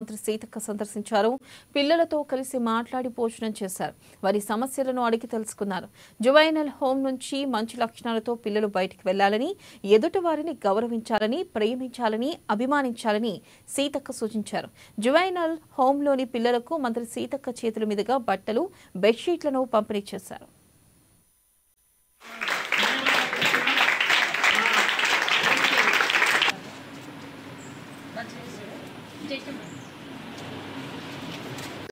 మంత్రి సీతక్క సందర్శించారు. పిల్లలతో కలిసి మాట్లాడి భోజనం చేశారు. వారి సమస్యలను అడిగి తెలుసుకున్నారు. జువైనల్ హోమ్ నుంచి మంచి లక్షణాలతో పిల్లలు బయటికి వెళ్లాలని, ఎదుటి వారిని గౌరవించాలని, ప్రేమించాలని, అభిమానించాలని సీతక్క సూచించారు. జువైనల్ హోంలోని పిల్లలకు మంత్రి సీతక్క చేతుల మీదుగా బట్టలు, బెడ్షీట్లను పంపిణీ చేశారు.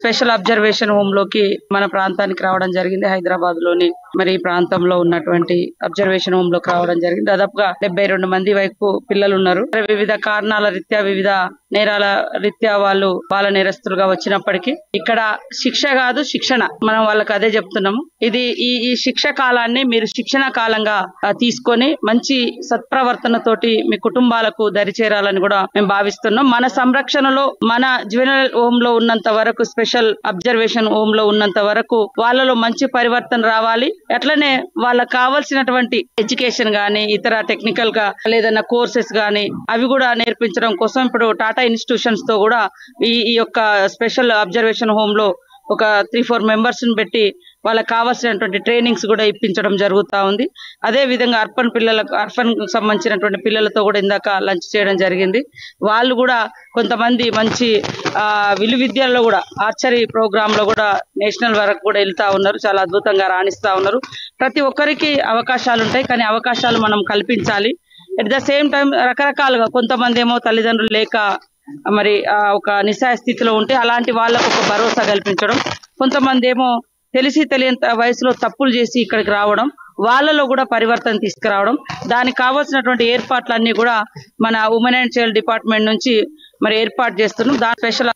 స్పెషల్ అబ్జర్వేషన్ హోమ్ లోకి మన ప్రాంతానికి రావడం జరిగింది. హైదరాబాద్ లోని మరి ఈ ప్రాంతంలో ఉన్నటువంటి అబ్జర్వేషన్ హోమ్ లోకి రావడం జరిగింది. దాదాపుగా 72 మంది వైపు పిల్లలు ఉన్నారు. వివిధ కారణాల రీత్యా, వివిధ నేరాల రీత్యా వాళ్ళు బాల నేరస్తులుగా వచ్చినప్పటికీ ఇక్కడ శిక్ష కాదు, శిక్షణ. మనం వాళ్ళకి అదే చెప్తున్నాము. ఇది ఈ శిక్ష కాలాన్ని మీరు శిక్షణ కాలంగా తీసుకొని మంచి సత్ప్రవర్తనతోటి మీ కుటుంబాలకు దరిచేరాలని కూడా మేము భావిస్తున్నాం. మన సంరక్షణలో, మన జువెనైల్ హోమ్ లో ఉన్నంత వరకు, స్పెషల్ అబ్జర్వేషన్ హోమ్ లో ఉన్నంత వరకు వాళ్ళలో మంచి పరివర్తన రావాలి. అట్లనే వాళ్ళకి కావాల్సినటువంటి ఎడ్యుకేషన్ గానీ, ఇతర టెక్నికల్ గా లేదన్నా కోర్సెస్ గానీ అవి కూడా నేర్పించడం కోసం ఇప్పుడు టాటా ఇన్స్టిట్యూషన్స్ తో కూడా ఈ యొక్క స్పెషల్ అబ్జర్వేషన్ హోమ్ లో ఒక 3-4 మెంబర్స్ ని పెట్టి వాళ్ళకి కావాల్సినటువంటి ట్రైనింగ్స్ కూడా ఇప్పించడం జరుగుతా ఉంది. అదే విధంగా అర్బన్ సంబంధించినటువంటి పిల్లలతో కూడా ఇందాక లంచ్ చేయడం జరిగింది. వాళ్ళు కూడా కొంతమంది మంచి విలువిద్యల్లో కూడా ఆర్చరీ ప్రోగ్రామ్ లో కూడా నేషనల్ వరకు కూడా వెళ్తా ఉన్నారు. చాలా అద్భుతంగా రాణిస్తా ఉన్నారు. ప్రతి ఒక్కరికి అవకాశాలు ఉంటాయి, కానీ అవకాశాలు మనం కల్పించాలి. అట్ ద సేమ్ టైం రకరకాలుగా కొంతమంది ఏమో తల్లిదండ్రులు లేక మరి ఒక నిస్సహాయ స్థితిలో ఉంటే అలాంటి వాళ్ళకు ఒక భరోసా కల్పించడం, కొంతమంది ఏమో తెలిసి తెలియని వయసులో తప్పులు చేసి ఇక్కడికి రావడం, వాళ్ళలో కూడా పరివర్తన తీసుకురావడం, దానికి కావాల్సినటువంటి ఏర్పాట్లన్నీ కూడా మన ఉమెన్ అండ్ చైల్డ్ డిపార్ట్మెంట్ నుంచి మరి ఏర్పాటు చేస్తున్నాం. దాని స్పెషల్